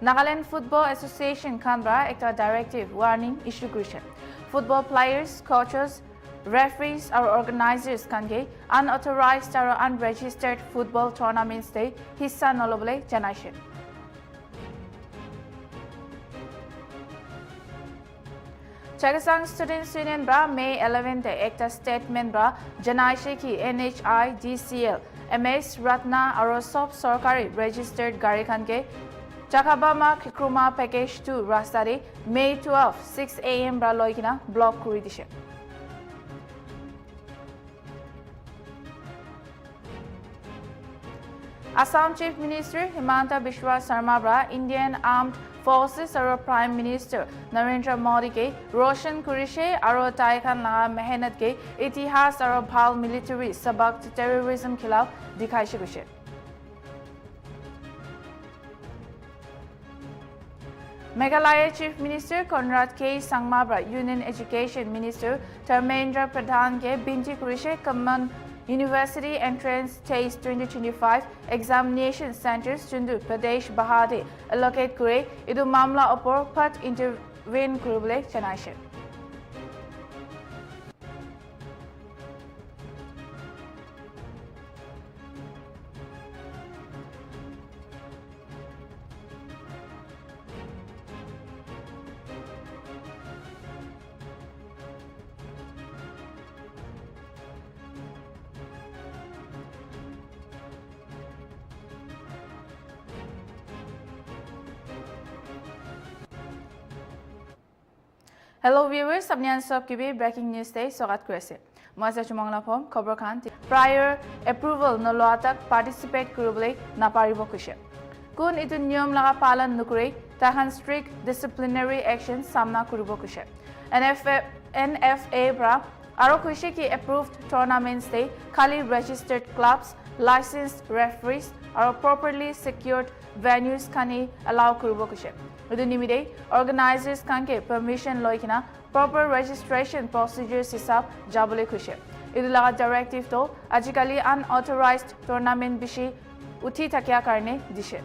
Nagaland Football Association Canberra ekta directive warning issue krise. Football players, coaches, referees or organizers kange unauthorized or unregistered football tournaments day hissa nolobole janaise. Chakhesang Students Union bra May 11 te ekta statement bra janaise ki NHI DCL MS Ratna aro sob sarkari registered gari kange Chakhabama Kikruma package 2 rastare May 12 6 AM bra loikina block kuri dishe. Assam Chief Minister Himanta Biswa Sarma bra Indian Armed Forces aro Prime Minister Narendra Modi ke Roshan Kurishe aro Taikan laga mehnat ke itihas aro bhal military sabak terrorism khilaf dikhaise kushe. Meghalaya Chief Minister Conrad K. Sangma bra Union Education Minister Dharmendra Pradhan ke binti kurishe Common University Entrance Test 2025 Examination Centers Chundu Pradesh Bahade allocate kure idu mamla opor pat intervene kurubole janaise. Hello viewers, apnian sob kibi breaking news day sogat kurese. Moi chumangla phom khobor khan prior approval no law tak participate kurubole naparibo kushe. Kun itu niyam laga palan nukure tahan strict disciplinary action samna kuribo kushe. NFA bra aro kushe ki approved tournaments day khali registered clubs, licensed referees aro properly secured venues kani allow kuribo kushe. Udunimide organizers kanke permission loikina proper registration procedures hisab jabole kushe. Idulaga directive to ajikali unauthorized tournament bishi uthi thakya karne dishe.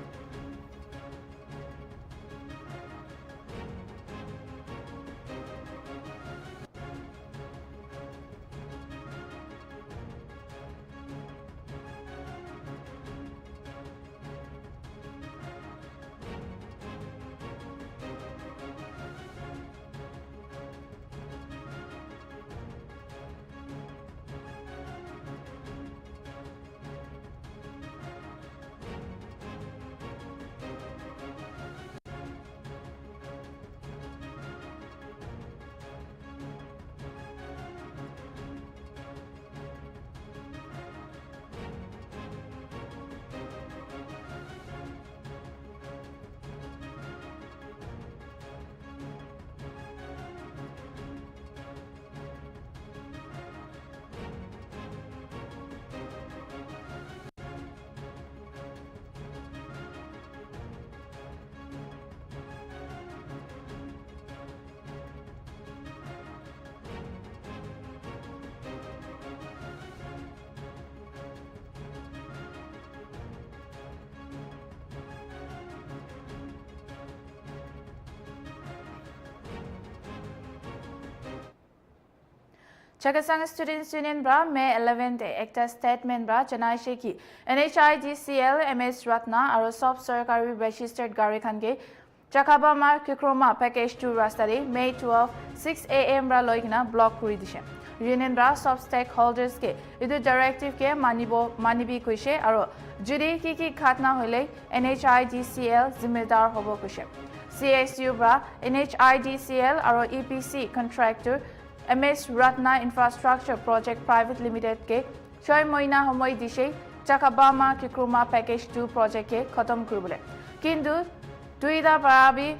Chakhesang Students Union bra May 11 te ekta statement bra janaise ki NHIDCL MS Ratna aro sob sarkari registered gari khange Chakhabama Kikroma package 2 rastare May 12 6 AM bra loikina block kuri dishe. Union bra sob stakeholders ke idu directive ke manibi kuise aro judi ki khatna hoile NHIDCL zimmedar hobo kuise. CSU bra NHIDCL aro EPC contractor MS Ratna Infrastructure Project Private Limited ke 6 mahina homoi dishe Chakhabama Kikruma package 2 project ke khatam kurubole. Kintu duida barabi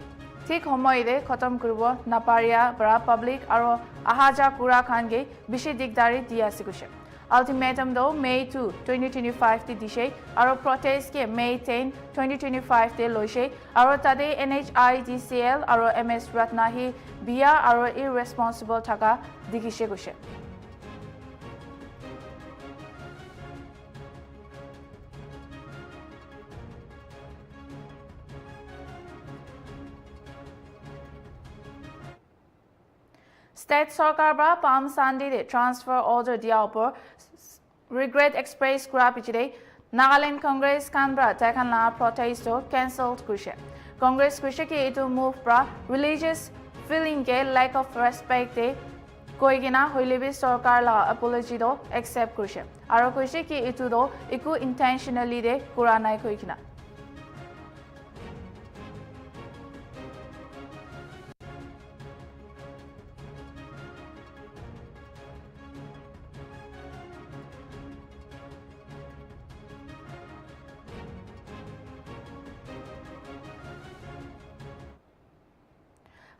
thik homoi de khatam kurubo naparia bara public aro ahaja kura khange bishi dikdari dia sikuse. Ultimatum do May 2 2025 ti dishe aro protest ke May 10 2025 te loise aro tade NHIDCL aro MS Ratna hi biya aro irresponsible thaka dikise guse. State Sarkar bra Palm Sunday de transfer order dia upor regret express kura pichide Nagaland Congress kan bra takan la protest cancelled kushe. Congress kushe ki itu move bra religious feeling ke lack of respect de koigina hoilebi sarkar la apology do accept kushe. Aro kushe ki itu do iku intentionally de kura nai koigina.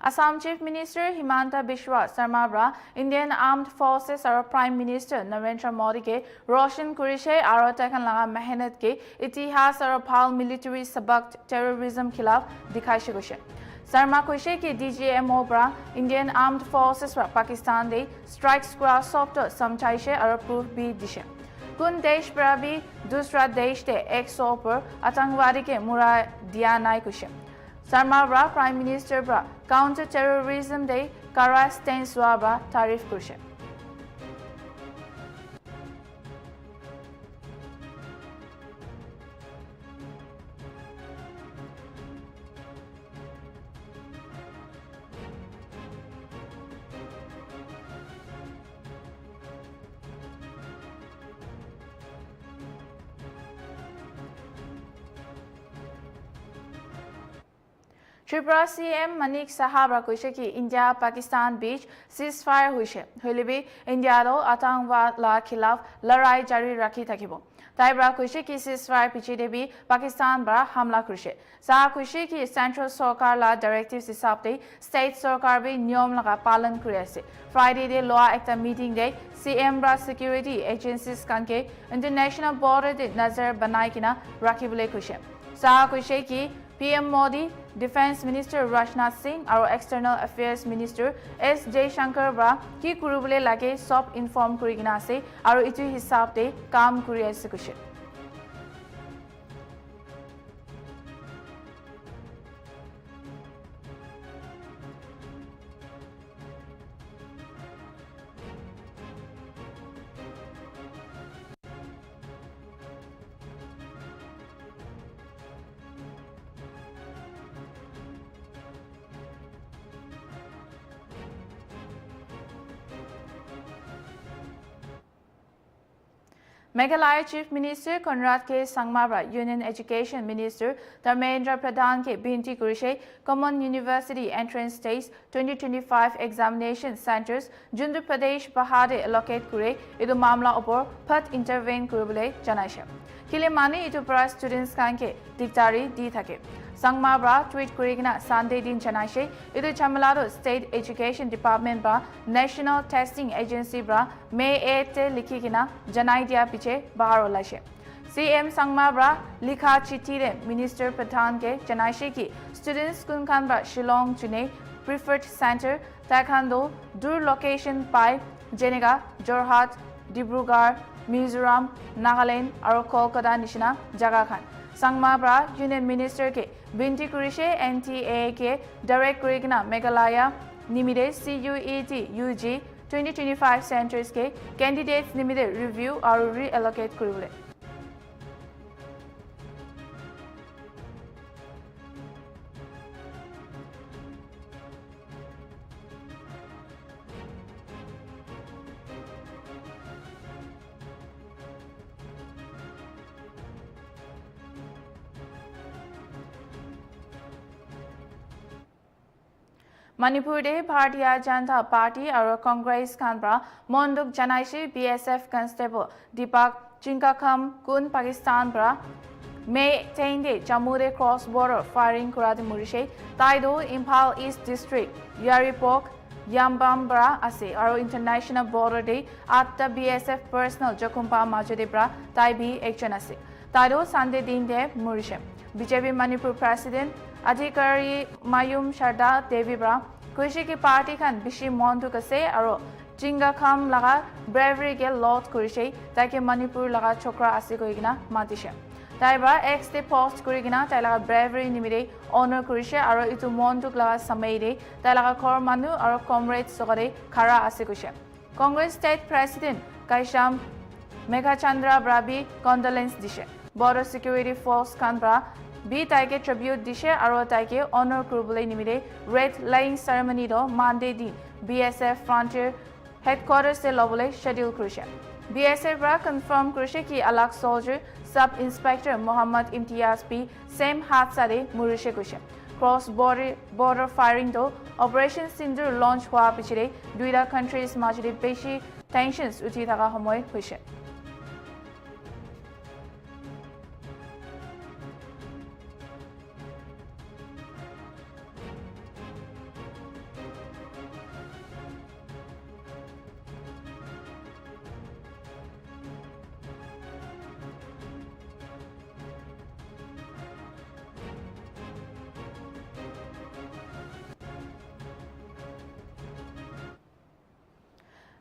Assam Chief Minister Himanta Biswa Sarma bra Indian Armed Forces और Prime Minister Narendra Modi के रोशन कुरिशे आरो तकन लगा मेहनत के इतिहास और भाल military सबक टेररिज्म खिलाफ दिखाई कुशे शर्मा कुशे की DGMO ब्रा Indian Armed Forces ब्रा पाकिस्तान दे स्ट्राइक्स क्रा सॉफ्ट समझाइशे और प्रूफ भी दिशे कुन देश ब्रा भी दूसरा देश दे 100 पर आतंकवादी के मुरा दिया नाय कुशे Sarma bra Prime Minister bra counter terrorism day kara stance bra tarif kushe. Tripura CM Manik Sahaba kushe ki India Pakistan beach ceasefire हुई होलिबी इंडिया रो आतंकवाद ला खिलाफ लड़ाई जारी रखी थकिबो ताइब्रा खुशी की ceasefire पीछे दे भी पाकिस्तान बड़ा हमला खुशी सा खुशी की सेंट्रल सरकार ला डायरेक्टिव्स हिसाब से स्टेट सरकार भी नियम लगा पालन करे से फ्राइडे दे लॉ एक्ट मीटिंग दे सीएम बड़ा सिक्योरिटी एजेंसीज कान के इंटरनेशनल बॉर्डर दे नजर बनाए किना रखी बुले खुशी सा खुशी की PM Modi, Defense Minister Rajnath Singh और External Affairs Minister S. Jaishankar bra की कुरुबले लगे सब inform कुरिगिना से और इतु हिसाब दे काम कुरिया से कुछ Meghalaya Chief Minister Conrad K. Sangmara, Union Education Minister Dharmendra Pradhan के बिनती कुरिशे Common University Entrance Test 2025 Examination Centers Jundu Pradesh Bahade allocate कुरे इदु मामला ऊपर फट intervene कुरबले जनाइशे किले माने इदु पर students कान के दिक्तारी दी थके Sangmara tweet कुरिगिना Sunday दिन जनाइशे इदु चमलारो State Education Department बा National Testing Agency बा May 8 ते लिखी किना जनाई दिया पीछे बाहर ओलाशे CM Sangmara लिखा चिट्ठी दे Minister प्रधान के जनाइशे की students कुन खान बा शिलोंग चुने preferred center ताखांदो दूर location पाए जेनेगा जोरहाट डिब्रूगढ़ मिजोरम नागालैंड और कोलकाता निशना जगह खान Sangmara Union Minister के बिनती कुरिशे NTA के डायरेक्ट कुरिगना मेघालय निमिदे CUET UG 2025 centers के candidates निमिदे review और reallocate कुरिबले Manipur de Bharatiya Janata Party और Congress खानपरा मोंदुक जनाइशे BSF Constable Deepak Chinkakham कुन पाकिस्तान परा में तेंदे जम्मू दे क्रॉस बॉर्डर फायरिंग कुरादे मुरिशे ताइदो इम्फाल ईस्ट डिस्ट्रिक्ट यारीपोक याम्बामबरा आसे और इंटरनेशनल बॉर्डर दे आत्ता BSF पर्सनल जकुम्पा माजुदे परा ताइ भी एक्शन आसे ताइदो संडे दिन दे मुरिशे बीजेपी मणिपुर प्रेसिडेंट अधिकारी मायूम शारदा देवी ब्रा खुशी की पार्टी खान बिशी मोंटू कसे और चिंगाखाम लगा ब्रेवरी के लॉट कुरिशे ताकि मणिपुर लगा छोकरा आसे कोइगना मातिशे তাইবা এক্স তে পোস্ট কৰি কিনা তাইলাগা ব্ৰেভাৰী নিমিৰে অনাৰ কৰিছে আৰু ইটো মনটোক লগা সময়ৰে তাইলাগা ঘৰ মানুহ আৰু কমৰেডছ লগতে খাৰা আছে কৈছে কংগ্ৰেছ ষ্টেট প্ৰেছিডেণ্ট কাইশাম মেঘাচন্দ্ৰা ব্ৰাবি কণ্ডলেন্স দিছে বৰ্ডাৰ চিকিউৰিটি ফ'ৰ্চ খান পৰা বি তাইকে ট্ৰিবিউট দিছে আৰু তাইকে অনাৰ কৰিবলৈ নিমিৰে ৰেড লাইং চেৰেমনিটো মানডে দিন BSF ফ্ৰণ্টিয়াৰ হেডকোৱাৰ্টাৰ্ছে ল'বলৈ শ্বেডিউল কৰিছে BSF পৰা কনফাৰ্ম কৰিছে কি আলাক soldier sub inspector Mohammad Imtiaz পি সেম হাদসাৰে মৰিছে কৈছে ক্ৰছ বৰ্ডাৰ ফায়াৰিংটো অপাৰেশ্যন সিন্দুৰ লঞ্চ হোৱাৰ পিছতে দুইটা কাণ্ট্ৰিজ মাজতে বেছি টেনশ্যনছ উঠি থকা সময় হৈছে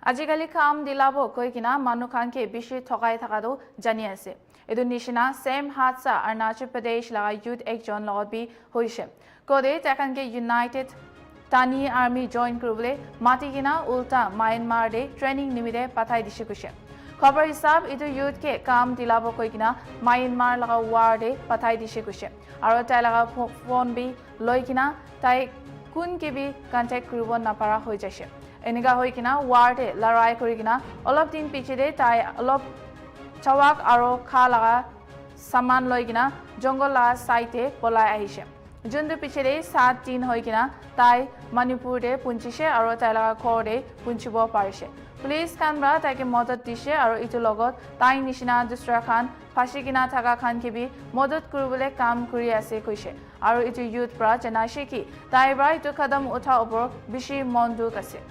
আজিকালি কাম দিলাব কৈ কিনা মানুহ খানকে বেছি ঠকাই থকাটো জানি আছে এটো নিচিনা সেম হাদসা অৰুণাচল প্ৰদেশ লগা ইউথ একজন লগত বি হৈছে কদে তাকানকে ইউনাইটেড টানি আৰ্মি জইন কৰিবলৈ মাতি কিনা উল্টা মায়ানমাৰ দে ট্ৰেনিং নিমিতে পাঠাই দিছে কৈছে খবৰ হিচাপ এটো ইউথকে কাম দিলাব কৈ কিনা মায়ানমাৰ লগা ৱাৰ দে পাঠাই দিছে কৈছে আৰু তাই লগা ফোন বি লৈ কিনা তাই কোন কে বি কন্টেক্ট কৰিব নাপাৰা হৈ যাইছে এনেকা হৈ কিনা ৱাৰ্ডে লৰাই কৰি কিনা অলপ দিন পিছতে তাই অলপ চাৱাক আৰু খা লগা সামান লৈ কিনা জংগল লগা চাইতে পলাই আহিছে যোনটো পিছতে 7 দিন হৈ কিনা তাই মণিপুৰতে পুঞ্চিছে আৰু তাই লগা ঘৰতে পুঞ্চিব পাৰিছে পুলিচ খানবা তাইকে মদত দিছে আৰু ইটো লগত তাই নিচিনা দুসৰা খান ফাঁচি কিনা থকা খান কেবি মদত কৰিবলৈ কাম কৰি আছে কৈছে আৰু ইটো ইউথ পৰা জনাইছে কি তাইৰ পৰা ইটো কদম উঠা ওপৰত বেছি মন দুখ আছে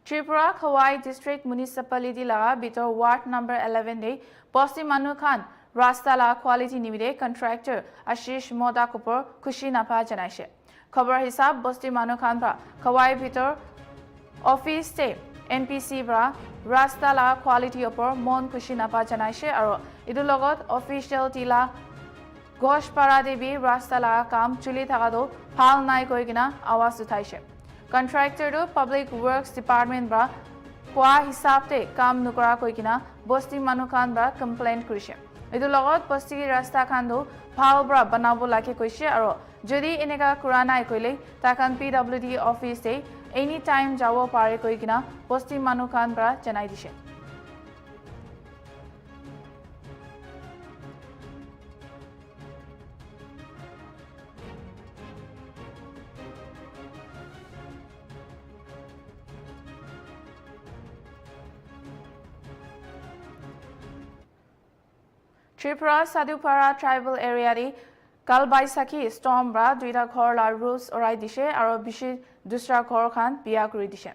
Tripura Khawai District Municipality laga bitor Ward number 11 de Bosti Manu Khan Rasta la quality nimide contractor Ashish Moda Kupur Kushi Napa janaise Khabar hisab Bosti Manu Khan pra Khawai bitor office te NPC bra Rasta la quality upor mon Kushi Napa janaise aro idu logot official tila Gosh para debi Rasta la kam chuli thakado phal nai koi kina awas uthaise Contractor to Public Works Department bra পোৱা হিচাপতে কাম নকৰা কৈ কিনা বস্তি মানুহ খান বা complain কৰিছে এটো লগত বস্তি ৰাস্তা খানটো ভাল বৰা বনাব লাগে কৈছে আৰু যদি এনেকা কৰা নাই কইলে তাকান PWD অফিসে এনি টাইম যাব পাৰে কৈ কিনা বস্তি মানুহ খান বৰা জনাই দিছে Tripura Sadupara tribal area di Kalbaisaki storm bra duita ghor la roofs orai dishe aro bishi dusra ghor khan biya kuri dishe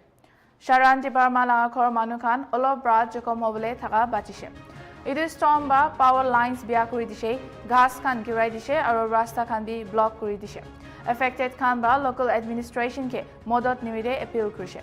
Sharan Department la ghor manu khan olob bra jokom hobole thaka bachise Idu storm ba power lines biya kuri dishe ghas khan girai dishe aro rasta khan bi block kuri dishe affected khan ba local administration ke modot nimide appeal kurise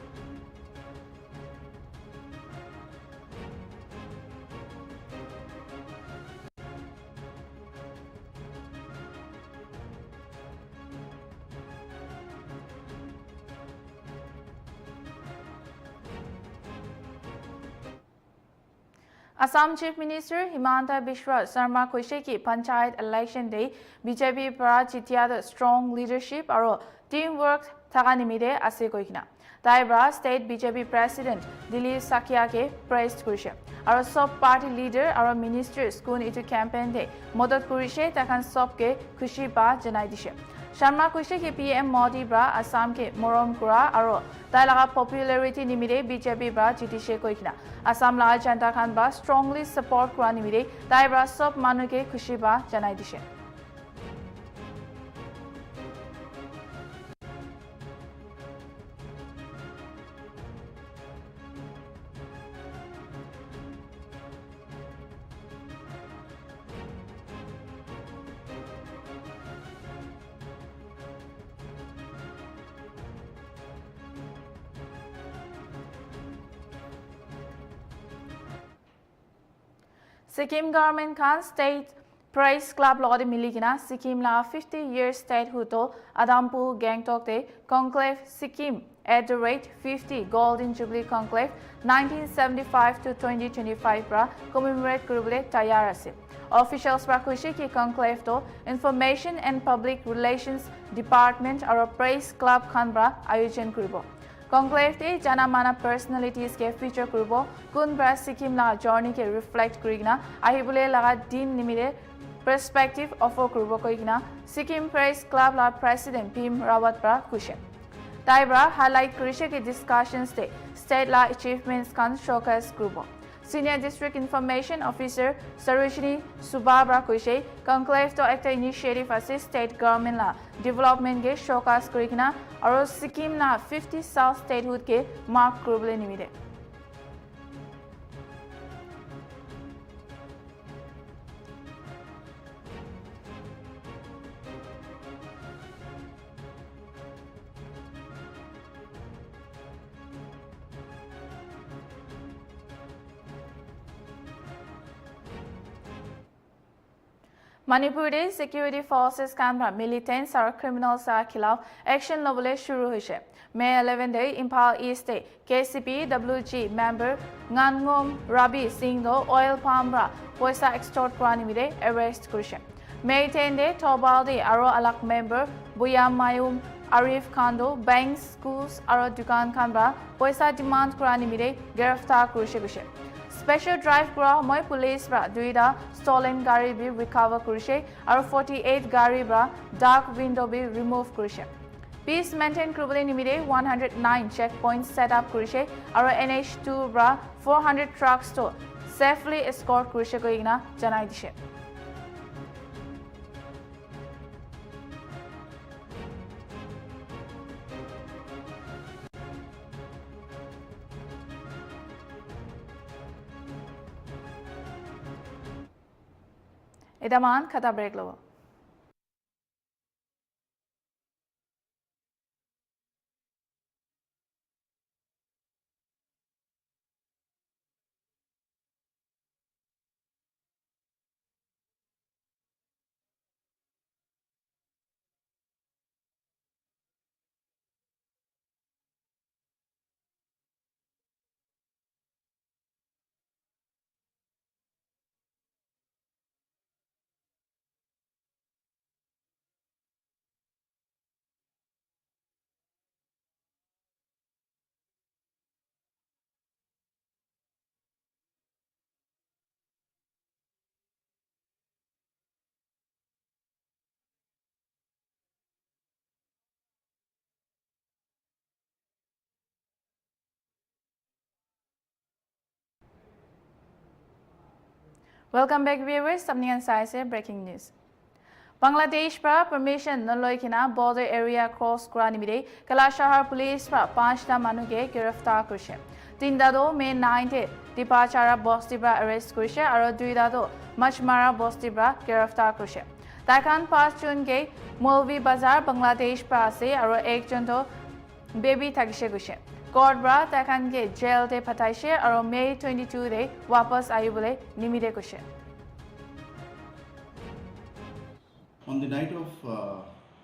Assam Chief Minister Himanta Biswa Sarma কৈছে কি panchayat election day BJP পৰা জিতিয়া strong leadership আৰু team work থাকা নিমিতে আছে কইনা Taiba state BJP president Dilip Sakiake praised কৰিছে আৰু সব party leader আৰু ministers কোন ইটো campaign day মদত কৰিছে তাখান সবকে খুশি বা জনাই দিছে Sharma কৈছে কি PM Modi bra Assam ke morom kura aro tai laga popularity nimire BJP bra jitishe koikna Assam la janta khan ba strongly support kura nimire tai bra sob manu ke khushi ba janai dishe Sikkim government can state Press Club Lodi Miligina Sikkim la 50-year statehood to Adampu Gangtok de Conclave Sikkim @50 Golden Jubilee Conclave 1975 to 2025 pra commemorate kurubule tayar ase. Officials pra kushi ki conclave to Information and Public Relations Department or Press Club khan pra ayojan kuribo. Conclave te jana mana personalities ke feature kuribo kun pra Sikkim la journey ke reflect kurigina ahibule laga din nimide perspective offer kuribo koigina Sikkim Press Club la President Pim Rawat pra kushe. Taibra highlight kurishe ki discussions te state la achievements kan showcase kuribo. Senior District Information Officer Sarojini Subabra kushe conclave to ekta initiative ase state government la development ke showcase kurigina aro Sikkim la 50 South statehood ke mark kuribole nimide. Manipur de security forces camera militants और criminals के खिलाफ action लबले शुरू हुए May 11 de Impal East de KCP WG member Ngangom Rabi Singh do oil palm ra poisa extort krani mide arrest kurishe. May 10 de Tobal de aro alak member Buyam Mayum Arif Kando banks schools aro dukan kambra poisa demand krani mide giraftar kurishe kushe. Special drive kura homoy police bra duida stolen gari bi recover kurishe aro 48 gari bra dark window bi remove kurishe. Peace maintain kurubole nimide 109 checkpoints set up kurishe aro NH2 bra 400 trucks to safely escort kurishe koigna janai dishe. Idaman khata break lobo. Welcome back viewers, something inside breaking news. Bangladesh pra permission noloikina border area cross kranimide Kalashahar police pra 5ta manuke giraftar kurishe. Tinda do May 9 te Dipachara bosti pra arrest kurishe aro duida do Machmara bosti pra giraftar kurishe. Takan 5 June ke Molvi Bazar Bangladesh pra ase aro ek jon to baby thakishe kushe. Court bra takan ke jail te pataishe aro May 22 de wapas ayubole nimide kushe. On the night of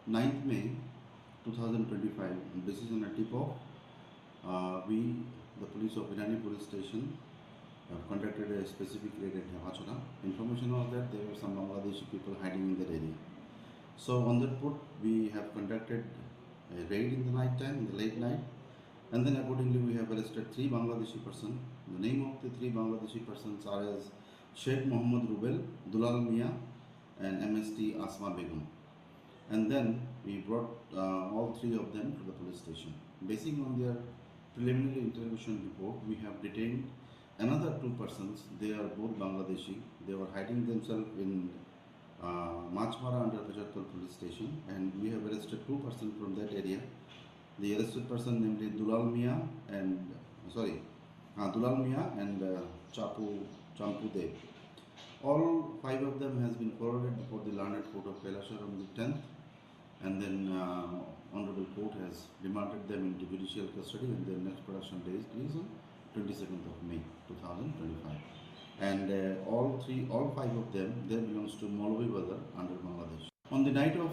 9th May 2025, this is on a tip-off, we, the police of Irani police station, have conducted a specific raid at Hachura. Information was that there were some Bangladeshi people hiding in that area. So on that put, we have conducted a raid in the night time, in the late night, and then accordingly we have arrested 3 Bangladeshi persons. The name of the 3 Bangladeshi persons are as Sheikh Mohammed Rubel, Dulal Mia, and MST Asma Begum. And then we brought all 3 of them to the police station. Basing on their preliminary interrogation report, we have detained another 2 persons. They are both Bangladeshi. They were hiding themselves in Machmara under Pajartal police station, and we have arrested 2 persons from that area. The arrested person namely Dulal Mia and Champu Dev. All 5 of them has been forwarded before the learned court of Kailashar on the 10th, and then Honorable Court has remanded them into judicial custody, and their next production day is on 22nd of May 2025. and all five of them, they belongs to Maulvi Bazar under Bangladesh. On the night of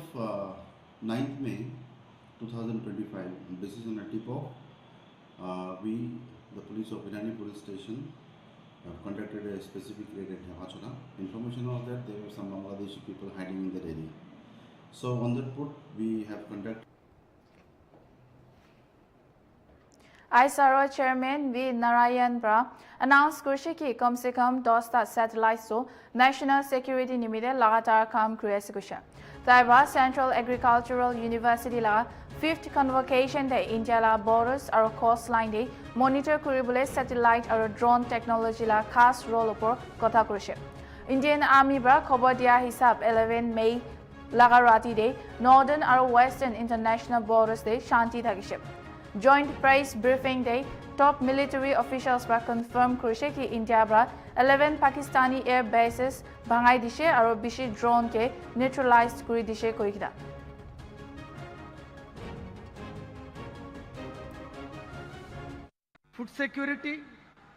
9th May 2025, this is on a tip-off, we, the police of Irani police station, have conducted a specific raid at Chakhesang. Information was that there were some Bangladeshi people hiding in that area. So on that foot, we have conducted. ISRO Chairman V. Narayan Bra announced कि कम से कम 10 satellites तो national security निमित्त लगातार काम कर रहे हैं। Central Agricultural University ला 5th convocation दे India ला borders और coastline दे monitor करिबले satellite और drone technology ला खास role पर कथा करছে। Indian Army बरा खबर दिया हिसाब 11 May लगा राती दे Northern और Western international borders they Shanti थाकिছে। Joint press briefing day, top military officials were confirmed कि India बरा 11 Pakistani air bases भांगाई दिशे और बिशी drone के neutralized करी दिशे कोई किदा। Food security,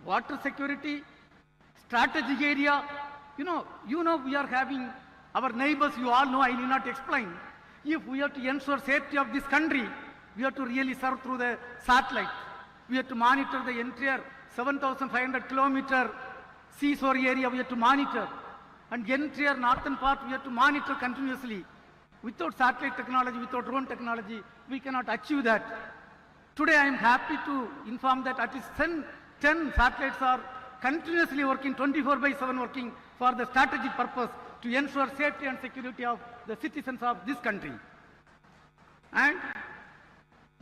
water security, strategic area. You know, we are having our neighbors. You all know. I need not explain. If we have to ensure safety of this country, we have to really serve through the satellite. We have to monitor the entire 7,500 kilometer seashore area. We have to monitor, and the entire northern part we have to monitor continuously. Without satellite technology, without drone technology, we cannot achieve that. Today I am happy to inform that at least 10 satellites are continuously working, 24/7 working for the strategic purpose to ensure safety and security of the citizens of this country. And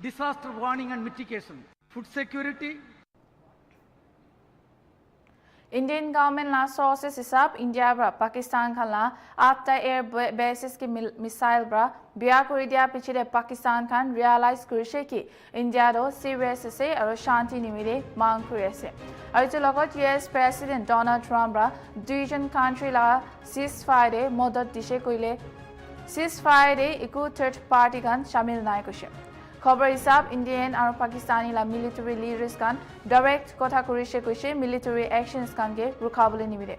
disaster warning and mitigation, food security. Indian government la sources hisab India bra Pakistan khala 8 air bases ki missile bra biya kori dia pichile Pakistan khan realize kurise ki India ro serious se aro shanti nimire mang kuriase aru logot US President Donald Trump bra division country la ceasefire de modat dishe koile ceasefire de iku third party khan shamil nai kuse खबर हिसाब Indian और पाकिस्तानी ला military leaders कान direct कथा करिसे कइसे military actions कान के रुकाबले निमिदे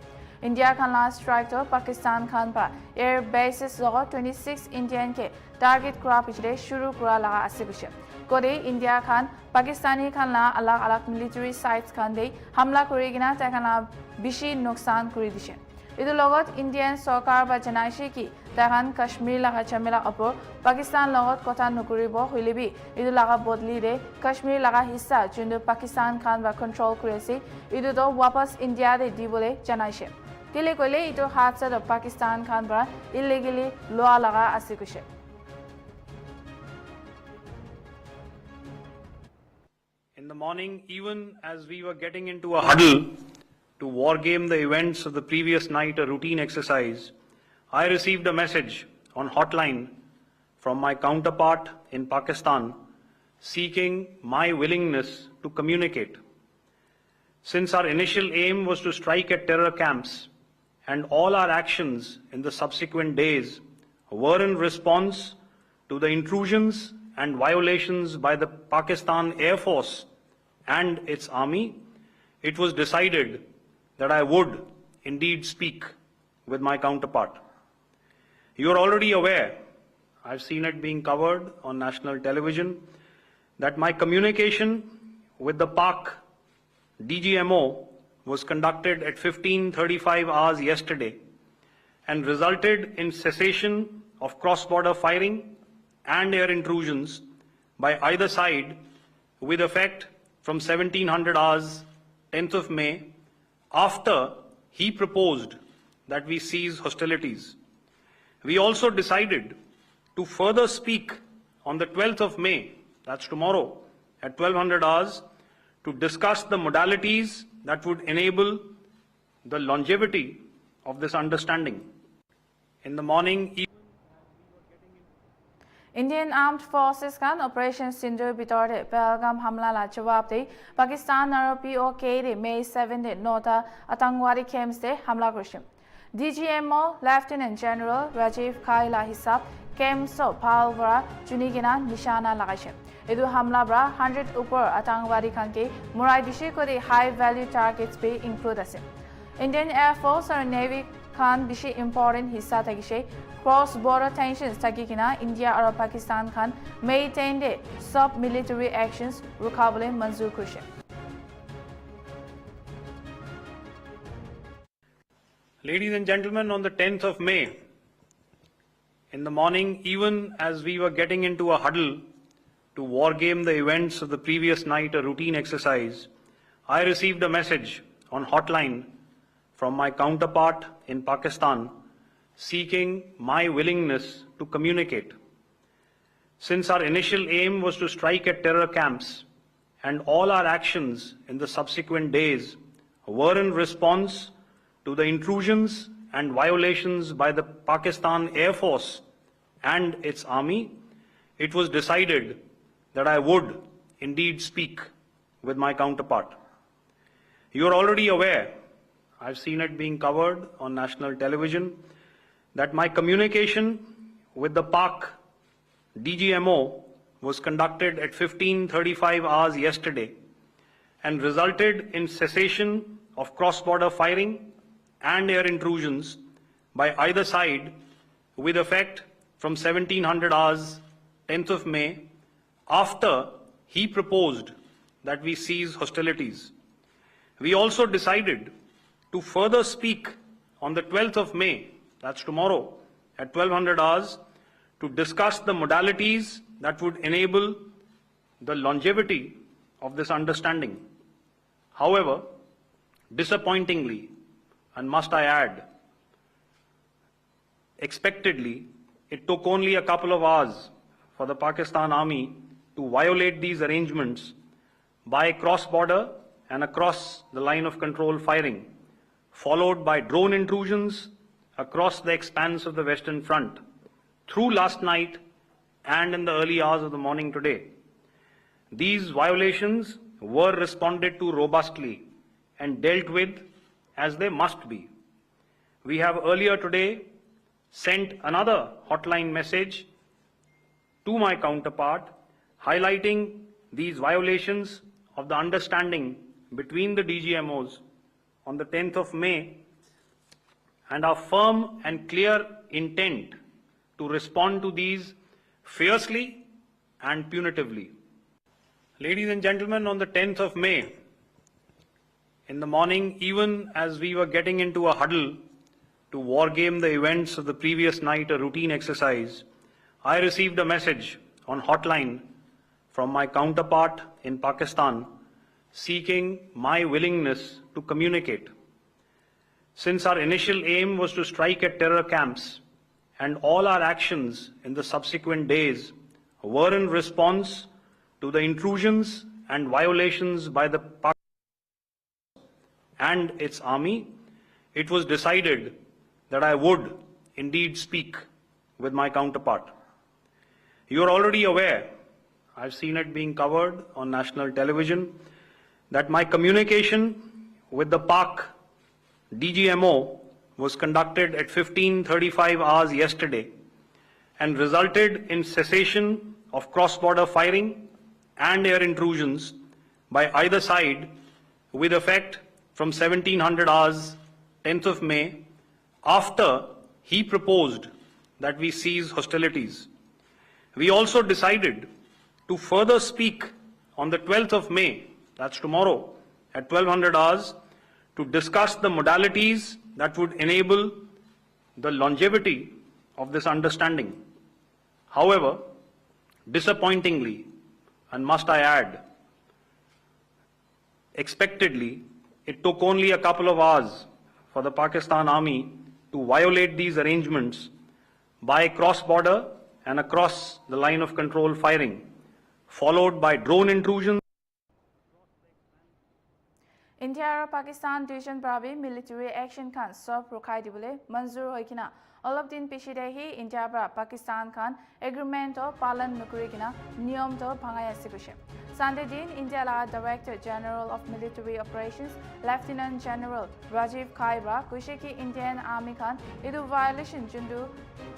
India Khan ला strike तो पाकिस्तान खान पा air bases लगा 26 इंडियन के टारगेट करा पिछले शुरू करा लगा आसे बिसे कोदे इंडिया खान पाकिस्तानी खान ला अलग अलग मिलिट्री साइट्स खान दे हमला करिगिना ता खान बिशी नुकसान करि दिसे इदु लगत इंडियन सरकार बा जनाइसे कि ताखान कश्मीर लगा चमेला अपर पाकिस्तान लगत कथा नकरिबो हइलेबि इदु लगा बदली दे कश्मीर लगा हिस्सा जुन पाकिस्तान खान बा कंट्रोल करेसे इदु तो वापस इंडिया दे दिबोले जनाइसे केले कोले इदु हादसा द पाकिस्तान खान बा इलीगली लॉ लगा आसे कुसे In the morning, even as we were getting into a huddle to wargame the events of the previous night, a routine exercise, I received a message on hotline from my counterpart in Pakistan seeking my willingness to communicate. Since our initial aim was to strike at terror camps and all our actions in the subsequent days were in response to the intrusions and violations by the Pakistan Air Force and its army, it was decided that I would indeed speak with my counterpart. You are already aware, I've seen it being covered on national television, that my communication with the Pak DGMO was conducted at 15:35 hours yesterday and resulted in cessation of cross-border firing and air intrusions by either side with effect from 1700 hours 10th of May after he proposed that we cease hostilities. We also decided to further speak on the 12th of May, that's tomorrow, at 1200 hours, to discuss the modalities that would enable the longevity of this understanding. In the morning, Indian Armed Forces kan Operation Sindur bitor de Pelgam hamla la jawab de Pakistan aro POK de May 7 de nota atangwadi camps de hamla korishim. DGMO Lieutenant General Rajiv Khai la hisab camps so palbra junigina nishana lagaishim. Edu hamla bra 100 upar atangwadi khan ke murai dishe ko de high value targets be include asim. Indian Air Force or Navy Khan bishi important hissa tagishe cross border tensions tagikina India or Pakistan Khan maintain the sub military actions rukabule manzur kushe. Ladies and gentlemen, on the 10th of May, in the morning, even as we were getting into a huddle to wargame the events of the previous night, a routine exercise, I received a message on hotline from my counterpart in Pakistan seeking my willingness to communicate. Since our initial aim was to strike at terror camps and all our actions in the subsequent days were in response to the intrusions and violations by the Pakistan Air Force and its army, it was decided that I would indeed speak with my counterpart. You are already aware, I've seen it being covered on national television, that my communication with the Pak DGMO was conducted at 15:35 hours yesterday and resulted in cessation of cross-border firing and air intrusions by either side with effect from 1700 hours 10th of May after he proposed that we cease hostilities. We also decided to further speak on the 12th of May, that's tomorrow, at 1200 hours, to discuss the modalities that would enable the longevity of this understanding. However, disappointingly, and must I add, expectedly, it took only a couple of hours for the Pakistan Army to violate these arrangements by cross-border and across the line of control firing, followed by drone intrusions across the expanse of the Western Front through last night and in the early hours of the morning today. These violations were responded to robustly and dealt with as they must be. We have earlier today sent another hotline message to my counterpart highlighting these violations of the understanding between the DGMOs on the 10th of May and our firm and clear intent to respond to these fiercely and punitively. Ladies and gentlemen, on the 10th of May, in the morning, even as we were getting into a huddle to wargame the events of the previous night, a routine exercise, I received a message on hotline from my counterpart in Pakistan seeking my willingness to communicate. Since our initial aim was to strike at terror camps and all our actions in the subsequent days were in response to the intrusions and violations by the Pakistan and its army, it was decided that I would indeed speak with my counterpart. You are already aware, I've seen it being covered on national television, that my communication with the Pak DGMO was conducted at 15:35 hours yesterday and resulted in cessation of cross-border firing and air intrusions by either side with effect from 1700 hours 10th of May after he proposed that we cease hostilities. We also decided to further speak on the 12th of May, that's tomorrow, at 1200 hours, to discuss the modalities that would enable the longevity of this understanding. However, disappointingly, and must I add, expectedly, it took only a couple of hours for the Pakistan Army to violate these arrangements by cross-border and across the line of control firing, followed by drone intrusions. India और Pakistan division प्राबी military action Khan सब रुखाई दिबले मंजूर होइकिना अलग दिन पिछले ही India पर Pakistan Khan agreement तो पालन नकुरिकिना नियम तो भंगाया सिकुशे Sunday दिन India La Director General of Military Operations Lieutenant General Rajiv Kaibra कुशे की Indian Army खान इधु violation जुंदु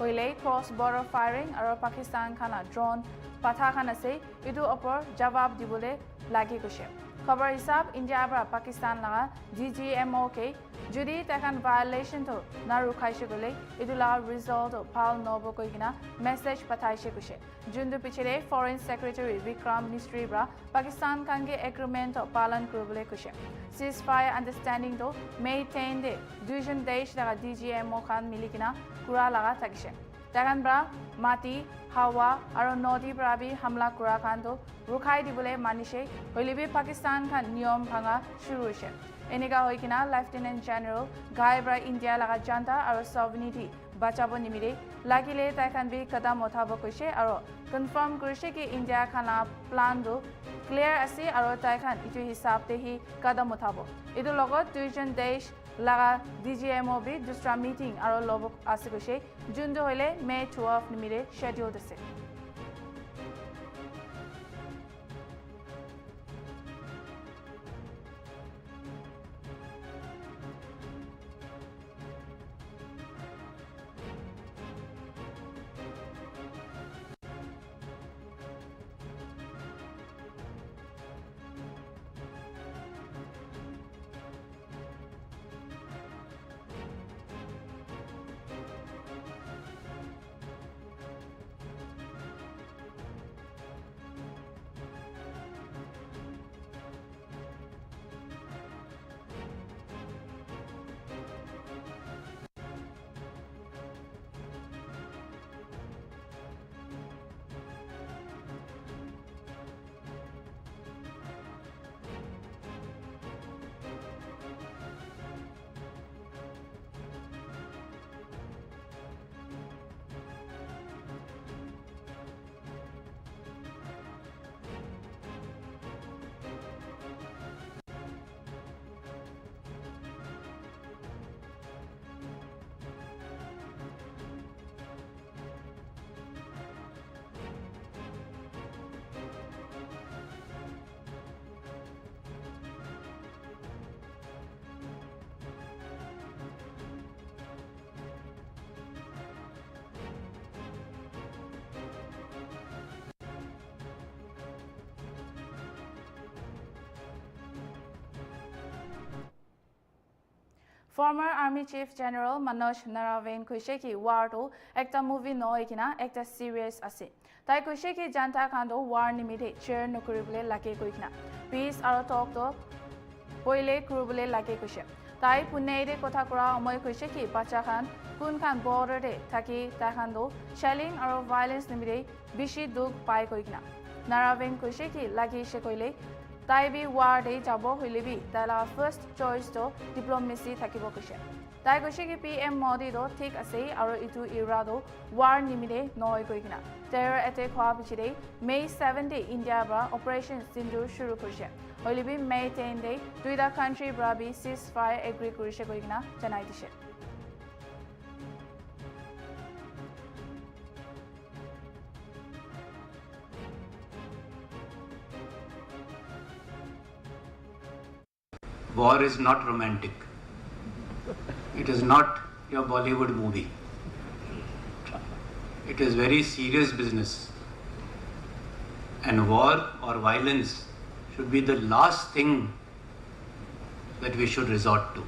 होइले cross border firing और Pakistan खाना drone पथा खाना से इधु ऊपर जवाब दिबले लागे कुशे खबर हिसाब इंडिया पर पाकिस्तान लगा DGMO के Judy takan violation to narukai shigule idula result of pal nobo koigina message patai shikuse. Jundu pichire Foreign Secretary Vikram Misri bra Pakistan kange agreement of palan kurubule kushe. Ceasefire understanding to maintain the division desh daga DGMO khan milikina kura laga takishe. Tagan bra mati hawa aro nodi brabi hamla kura khan to rukai dibule manishe holibi Pakistan khan niyom bhanga shuru she. Eniga hoikina Lieutenant General Gaibra India laga janta aro sovereignty bachabo nimire lagile tai khan bi kadam uthabo koise aro confirm kurise ki India khana plan do clear ase aro tai khan itu hisab te hi kadam uthabo idu logot duijon desh laga DGMO bi dusra meeting aro lobok ase koise jundu hoile May 12 nimire scheduled ase. Former Army Chief General Manoj Naravane kuise ki war to ekta movie no ekina ekta serious ase. Tai kuise ki janta khan to war nimide chair nokuribule lake koikina. Peace aro talk to poile kurubule lake kuise. Tai punne de kotha kora amoy kuise ki bacha khan kun khan border de thaki ta khan to shelling aro violence nimide bishi duk pai koikina. Naravane kuise ki lagi she koile Tai bi war de jabo hoilebi tala first choice to diplomacy thakibo kuse. Tai kuse ki PM Modi do thik ase aro itu era do war nimide noi koikina. Terror attack hwa bichide May 7 day India bra Operation Sindoor shuru kuse. Hoilebi May 10 day duida country bra bi ceasefire agree kurise koikina janai dise. War is not romantic. It is not your Bollywood movie. It is very serious business. And war or violence should be the last thing that we should resort to.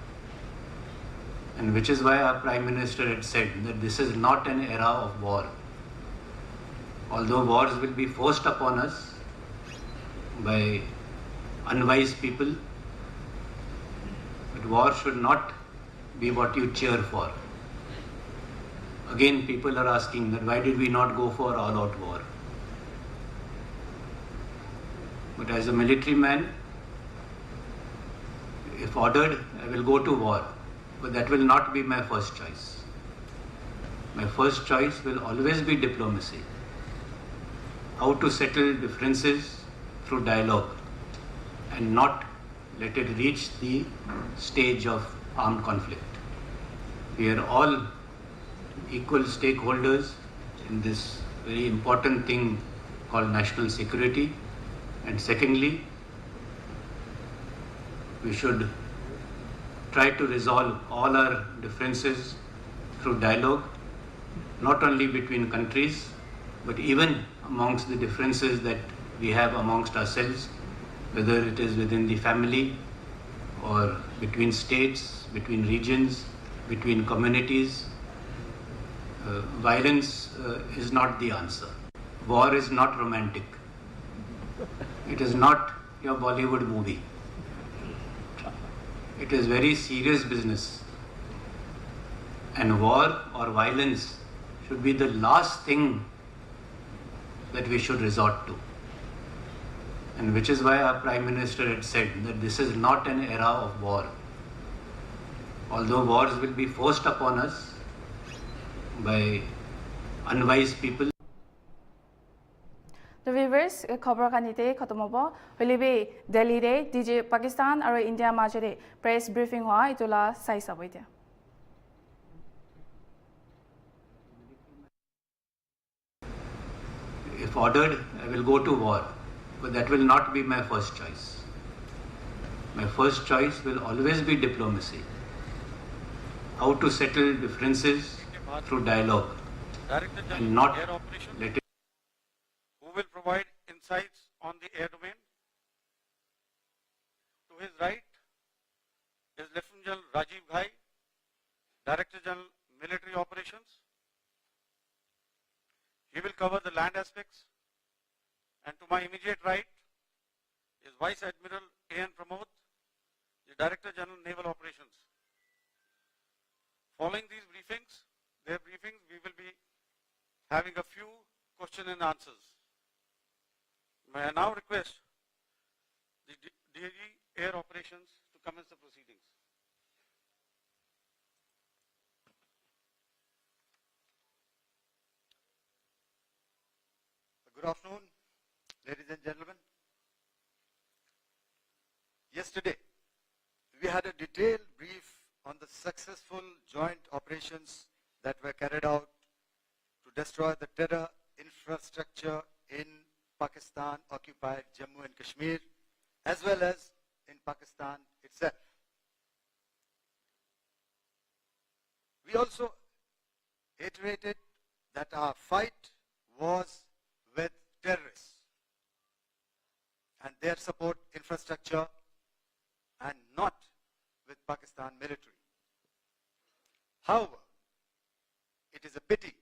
And which is why our Prime Minister had said that this is not an era of war. Although wars will be forced upon us by unwise people, but war should not be what you cheer for. Again, people are asking that why did we not go for all-out war? But as a military man, if ordered, I will go to war. But that will not be my first choice. My first choice will always be diplomacy. How to settle differences through dialogue and not let it reach the stage of armed conflict. We are all equal stakeholders in this very important thing called national security. And secondly, we should try to resolve all our differences through dialogue, not only between countries, but even amongst the differences that we have amongst ourselves, whether it is within the family or between states, between regions, between communities. Violence is not the answer. War is not romantic. It is not your Bollywood movie. It is very serious business. And war or violence should be the last thing that we should resort to. And which is why our Prime Minister had said that this is not an era of war. Although wars will be forced upon us by unwise people. The viewers, खबर कानिते खत्म होबो हलिबे दिल्ली रे DJ Pakistan और India माजरे press briefing हुआ इतुला साइ सबैते If ordered, I will go to war, but that will not be my first choice. My first choice will always be diplomacy. How to settle differences through dialogue and not let it. Who will provide insights on the air domain? To his right is Lieutenant General Rajiv Ghai, Director General Military Operations. He will cover the land aspects. And to my immediate right is Vice Admiral A.N. Pramod, the Director General Naval Operations. Following these briefings, we will be having a few question and answers. May I now request the DG Air Operations to commence the proceedings. Good afternoon, ladies and gentlemen. Yesterday, we had a detailed brief on the successful joint operations that were carried out to destroy the terror infrastructure in Pakistan-occupied Jammu and Kashmir, as well as in Pakistan itself. We also iterated that our fight was with terrorists and their support infrastructure and not with Pakistan military. However, it is a pity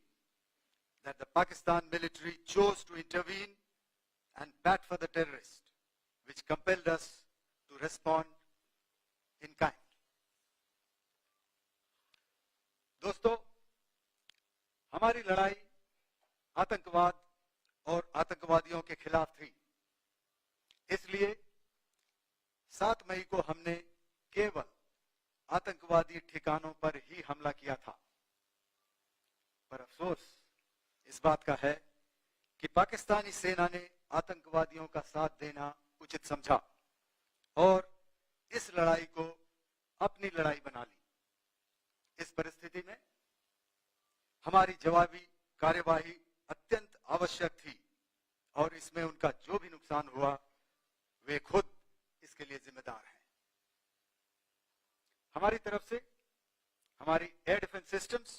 that the Pakistan military chose to intervene and bat for the terrorists, which compelled us to respond in kind. दोस्तों, हमारी लड़ाई आतंकवाद और आतंकवादियों के खिलाफ थी। इसलिए 7 मई को हमने केवल आतंकवादी ठिकानों पर ही हमला किया था। पर अफसोस इस बात का है कि पाकिस्तानी सेना ने आतंकवादियों का साथ देना उचित समझा और इस लड़ाई को अपनी लड़ाई बना ली। इस परिस्थिति में हमारी जवाबी कार्यवाही अत्यंत आवश्यक थी और इसमें उनका जो भी नुकसान हुआ वे खुद इसके लिए जिम्मेदार हैं। हमारी तरफ से हमारी एयर डिफेंस सिस्टम्स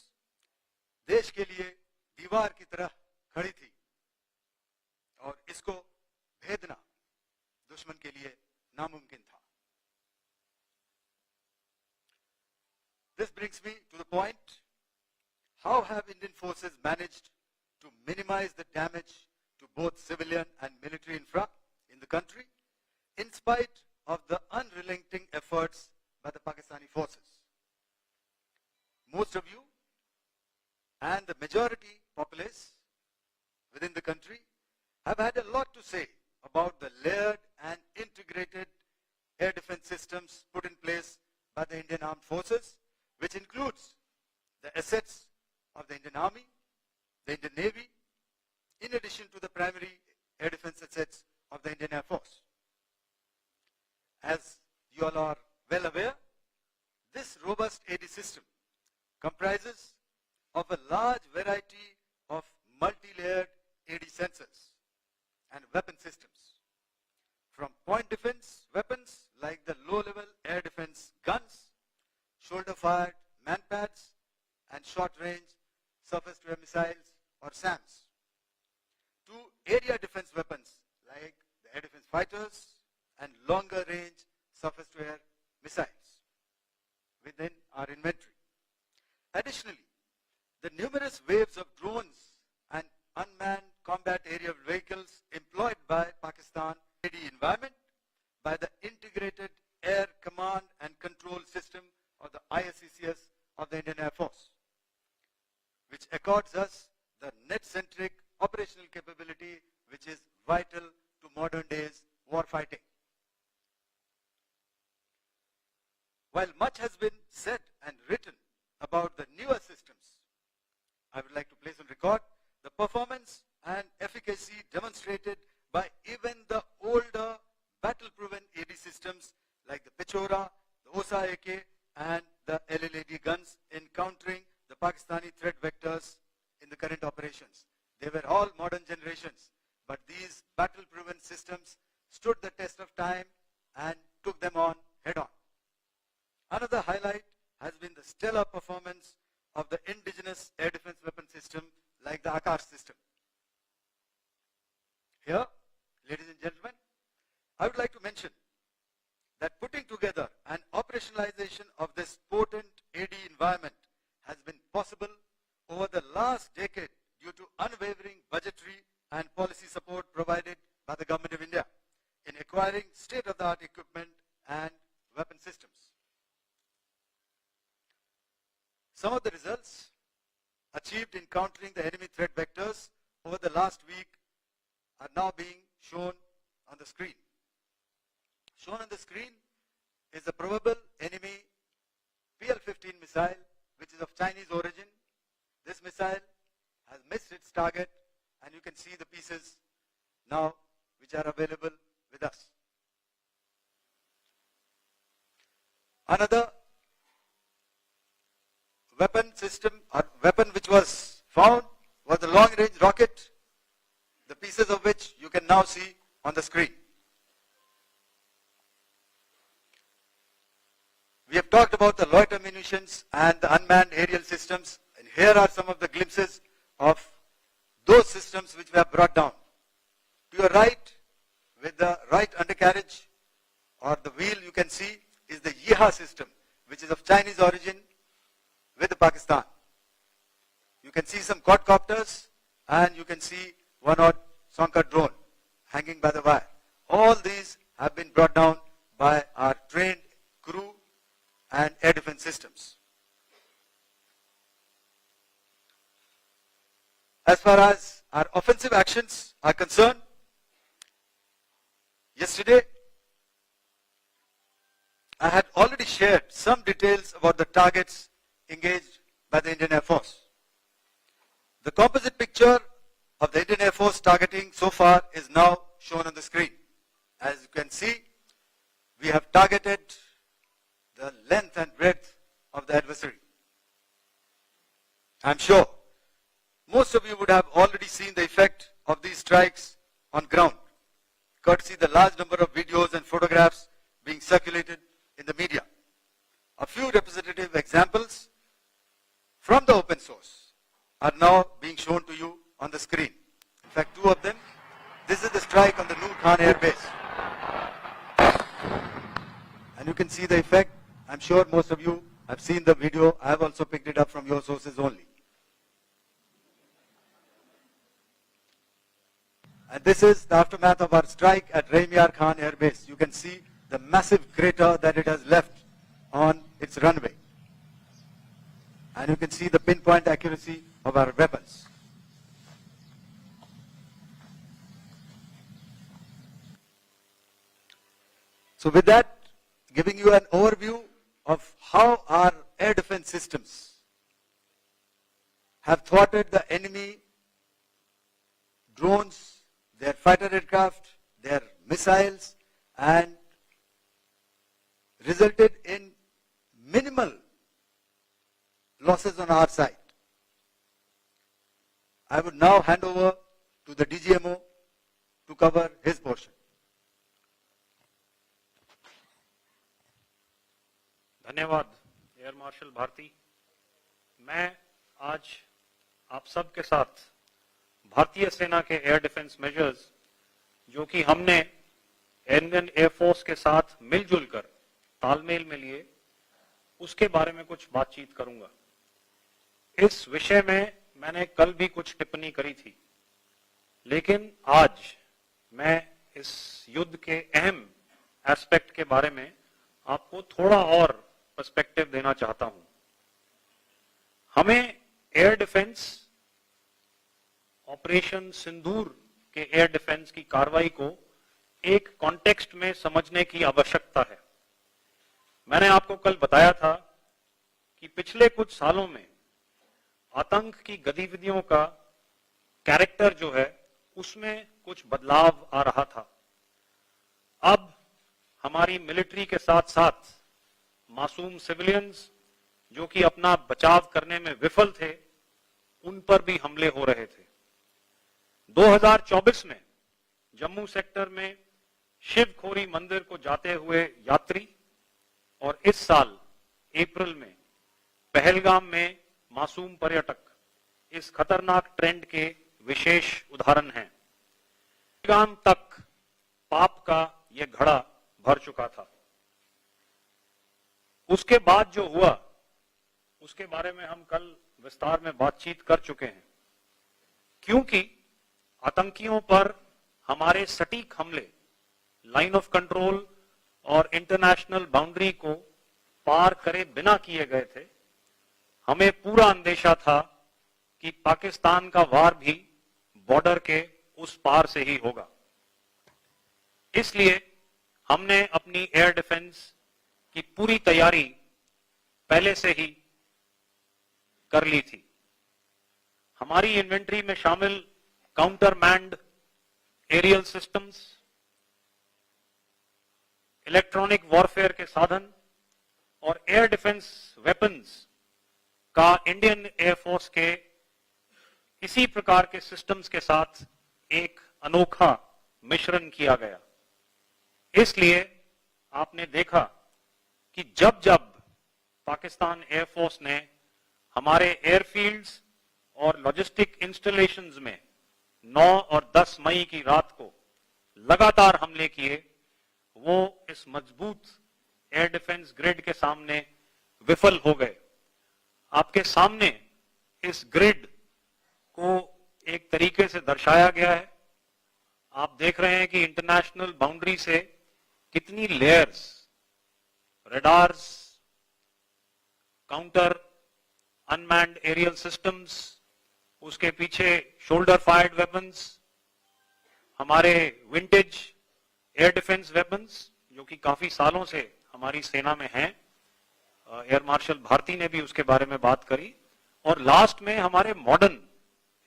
देश के लिए दीवार की तरह खड़ी थी और इसको भेदना दुश्मन के लिए नामुमकिन था। This brings me to the point, how have Indian forces managed to minimize the damage to both civilian and military infra in the country in spite of the unrelenting efforts by the Pakistani forces? Most of you and the majority populace within the country have had a lot to say about the layered and integrated air defense systems put in place by the Indian Armed Forces, which includes the assets of the Indian Army, the Indian Navy, in addition to the primary air defense assets of the Indian Air Force. As you all are well aware, this robust AD system comprises of a large variety of multi-layered AD sensors and weapon systems, from point defense weapons like the low-level air defense guns, shoulder-fired manpads, and short-range surface-to-air missiles or SAMs, to area defense weapons like the air defense fighters and longer-range surface-to-air missiles within our inventory. Additionally, the numerous waves of drones and unmanned combat aerial vehicles employed by Pakistan AD environment by the Integrated Air Command and Control System or the ISCCS of the Indian Air Force, which accords us the net-centric operational capability which is vital to modern days war fighting. While much has been said and written about the newer systems, I would like to place on record the performance and efficacy demonstrated by even the older battle-proven AD systems like the Pechora, the Osa AK and the LLAD guns in countering the Pakistani threat vectors in the current operations. They were all modern generations, but these battle-proven systems stood the test of time and took them on head-on. Another highlight has been the stellar performance of the indigenous air defense weapon system like the Akash system. Here, ladies and gentlemen, I would like to mention that putting together an operationalization of this potent AD environment has been possible over the last decade due to unwavering budgetary and policy support provided by the Government of India in acquiring state-of-the-art equipment and weapon systems. Some of the results achieved in countering the enemy threat vectors over the last week are now being shown on the screen. Shown on the screen is the probable enemy PL-15 missile, which is of Chinese origin. This missile has missed its target, and you can see the pieces now which are available with us. Another weapon system or weapon which was found was the long-range rocket, the pieces of which you can now see on the screen. We have talked about the loiter munitions and the unmanned aerial systems, and here are some of the glimpses of those systems which we have brought down. To your right, with the right undercarriage or the wheel, you can see is the Yeha system, which is of Chinese origin with Pakistan. You can see some quadcopters and you can see one odd Sonka drone hanging by the wire. All these have been brought down by our trained crew and air defense systems. As far as our offensive actions are concerned, yesterday I had already shared some details about the targets engaged by the Indian Air Force. The composite picture of the Indian Air Force targeting so far is now shown on the screen. As you can see, we have targeted the length and breadth of the adversary. I'm sure most of you would have already seen the effect of these strikes on ground, courtesy the large number of videos and photographs being circulated in the media. A few representative examples from the open source are now being shown to you on the screen. In fact, two of them. This is the strike on the Noor Khan Air Base. And you can see the effect. I'm sure most of you have seen the video. I have also picked it up from your sources only. And this is the aftermath of our strike at Raimyar Khan Air Base. You can see the massive crater that it has left on its runway. And you can see the pinpoint accuracy of our weapons. So with that, giving you an overview of how our air defense systems have thwarted the enemy drones, their fighter aircraft, their missiles, and resulted in minimal losses on our side. I would now hand over to the DGMO to cover his portion. धन्यवाद air marshal Bharti. मैं आज आप सब के साथ भारतीय सेना के एयर डिफेंस मेजर्स जो कि हमने इंडियन एयर फोर्स के साथ मिलजुल कर तालमेल में लिए उसके बारे में कुछ बातचीत करूंगा। इस विषय में मैंने कल भी कुछ टिप्पणी करी थी, लेकिन आज मैं इस युद्ध के अहम एस्पेक्ट के बारे में आपको थोड़ा और पर्सपेक्टिव देना चाहता हूं। हमें एयर डिफेंस, ऑपरेशन सिंदूर के एयर डिफेंस की कार्रवाई को एक कॉन्टेक्स्ट में समझने की आवश्यकता है। मैंने आपको कल बताया था कि पिछले कुछ सालों में आतंक की गतिविधियों का कैरेक्टर जो है उसमें कुछ बदलाव आ रहा था। अब हमारी मिलिट्री के साथ साथ मासूम सिविलियंस जो कि अपना बचाव करने में विफल थे, उन पर भी हमले हो रहे थे। 2024 में जम्मू सेक्टर में शिवखोरी मंदिर को जाते हुए यात्री और इस साल अप्रैल में पहलगाम में मासूम पर्यटक इस खतरनाक ट्रेंड के विशेष उदाहरण हैं। पहलगाम तक पाप का यह घड़ा भर चुका था। उसके बाद जो हुआ उसके बारे में हम कल विस्तार में बातचीत कर चुके हैं। क्योंकि आतंकियों पर हमारे सटीक हमले लाइन ऑफ कंट्रोल और इंटरनेशनल बाउंड्री को पार करे बिना किए गए थे, हमें पूरा अंदेशा था कि पाकिस्तान का वार भी बॉर्डर के उस पार से ही होगा। इसलिए हमने अपनी एयर डिफेंस की पूरी तैयारी पहले से ही कर ली थी। हमारी इन्वेंट्री में शामिल counter manned aerial systems, electronic warfare के साधन और एयर डिफेंस वेपन्स का इंडियन एयरफोर्स के इसी प्रकार के सिस्टम्स के साथ एक अनोखा मिश्रण किया गया। इसलिए आपने देखा कि जब जब पाकिस्तान एयरफोर्स ने हमारे एयरफील्ड्स और लॉजिस्टिक इंस्टॉलेशंस में 9 और 10 मई की रात को लगातार हमले किए, वो इस मजबूत एयर डिफेंस ग्रिड के सामने विफल हो गए। आपके सामने इस ग्रिड को एक तरीके से दर्शाया गया है। आप देख रहे हैं कि इंटरनेशनल बाउंड्री से कितनी layers, radars, counter unmanned aerial systems, उसके पीछे शोल्डर फायर्ड वेपन्स, हमारे विंटेज एयर डिफेंस वेपन्स जो कि काफी सालों से हमारी सेना में हैं। एयर मार्शल भारती ने भी उसके बारे में बात करी। और लास्ट में हमारे modern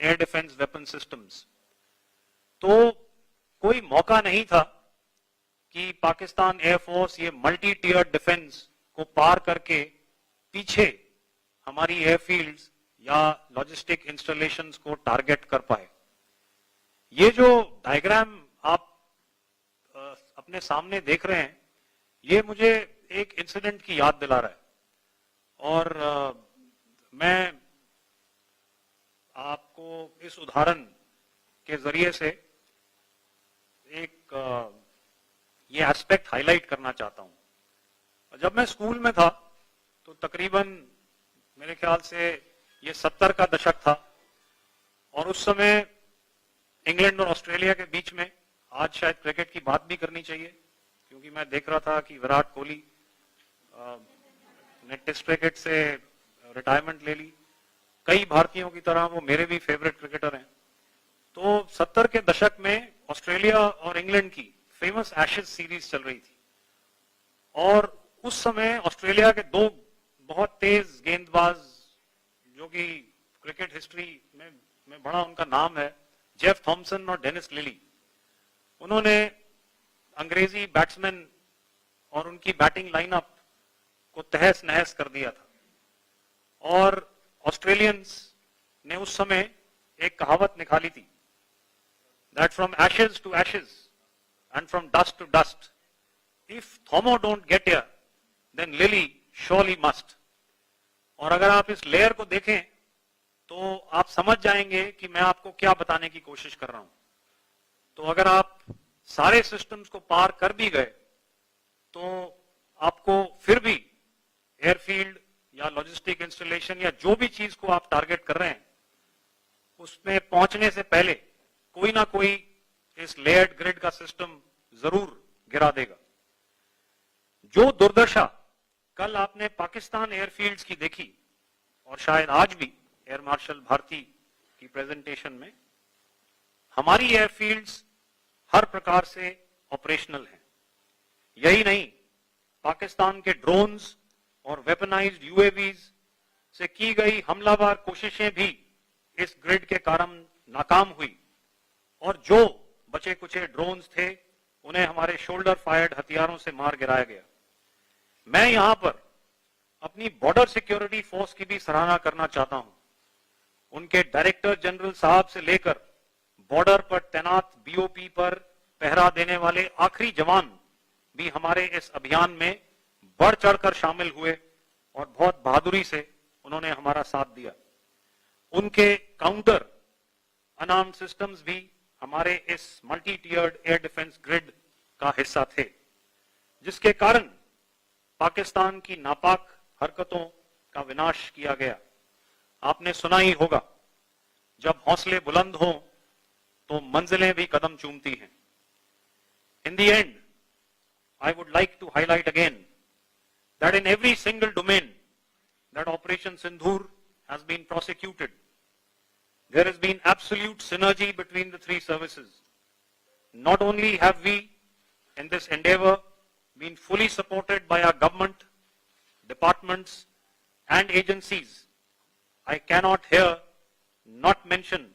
air defence weapon systems. तो कोई मौका नहीं था कि पाकिस्तान एयरफोर्स ये मल्टी टियर डिफेंस को पार करके पीछे हमारी एयरफील्ड्स या लॉजिस्टिक इंस्टॉलेशंस को टारगेट कर पाए। ये जो डायग्राम आप अपने सामने देख रहे हैं, ये मुझे एक इंसिडेंट की याद दिला रहा है। और मैं आपको इस उदाहरण के जरिए से एक ये एस्पेक्ट हाईलाइट करना चाहता हूं। जब मैं स्कूल में था तो तकरीबन मेरे ख्याल से ये 70 का दशक था और उस समय इंग्लैंड और ऑस्ट्रेलिया के बीच में, आज शायद क्रिकेट की बात भी करनी चाहिए क्योंकि मैं देख रहा था कि विराट कोहली ने टेस्ट क्रिकेट से रिटायरमेंट ले ली। कई भारतीयों की तरह वो मेरे भी फेवरेट क्रिकेटर हैं। तो 70 के दशक में ऑस्ट्रेलिया और इंग्लैंड की फेमस एशेज सीरीज चल रही थी और उस समय ऑस्ट्रेलिया के दो बहुत तेज गेंदबाज जो कि क्रिकेट हिस्ट्री में बड़ा उनका नाम है, जेफ थॉमसन और डेनिस लिली, उन्होंने अंग्रेजी बैट्समैन और उनकी बैटिंग लाइनअप को तहस नहस कर दिया था। और ऑस्ट्रेलियंस ने उस समय एक कहावत निकाली थी, that from Ashes to Ashes and from dust to dust, if Thommo don't get here then Lillee surely must. और अगर आप इस लेयर को देखें तो आप समझ जाएंगे कि मैं आपको क्या बताने की कोशिश कर रहा हूं। तो अगर आप सारे सिस्टम्स को पार कर भी गए तो आपको फिर भी एयरफील्ड या लॉजिस्टिक इंस्टॉलेशन या जो भी चीज को आप टारगेट कर रहे हैं उसमें पहुंचने से पहले कोई ना कोई इस लेयर्ड ग्रिड का सिस्टम जरूर गिरा देगा। जो दुर्दशा कल आपने पाकिस्तान एयरफील्ड्स की देखी और शायद आज भी एयर मार्शल भारती की प्रेजेंटेशन में, हमारी एयरफील्ड्स हर प्रकार से ऑपरेशनल हैं। यही नहीं, पाकिस्तान के ड्रोन्स और वेपनाइज्ड यूएवीज से की गई हमलावर कोशिशें भी इस ग्रिड के कारण नाकाम हुई और जो बचे कुचे ड्रोन्स थे उन्हें हमारे शोल्डर फायर्ड हथियारों से मार गिराया गया। मैं यहां पर अपनी बॉर्डर सिक्योरिटी फोर्स की भी सराहना करना चाहता हूं। उनके डायरेक्टर जनरल साहब से लेकर बॉर्डर पर तैनात बीओपी पर पहरा देने वाले आखिरी जवान भी हमारे इस अभियान में बढ़ चढ़कर शामिल हुए और बहुत बहादुरी से उन्होंने हमारा साथ दिया। उनके काउंटर अनार्म सिस्टम्स भी हमारे इस मल्टी टियर्ड एयर डिफेंस ग्रिड का हिस्सा थे, जिसके कारण पाकिस्तान की नापाक हरकतों का विनाश किया गया। आपने सुना ही होगा, जब हौसले बुलंद हों तो मंजिलें भी कदम चूमती हैं। In the end, I would like to highlight again that in every single domain that Operation Sindhur has been prosecuted, there has been absolute synergy between the three services. Not only have we, in this endeavor, been fully supported by our government, departments, and agencies, I cannot here not mention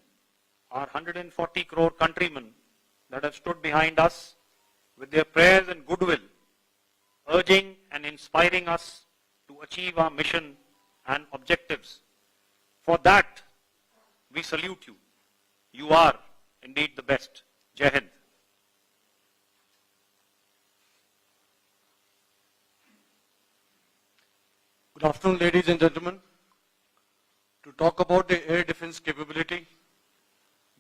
our 140 crore countrymen that have stood behind us with their prayers and goodwill, urging and inspiring us to achieve our mission and objectives. For that, we salute you. You are indeed the best. Jai Hind. Good afternoon, ladies and gentlemen. To talk about the air defense capability,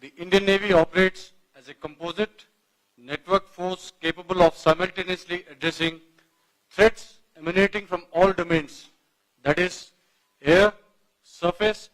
the Indian Navy operates as a composite network force capable of simultaneously addressing threats emanating from all domains, that is, air, surface,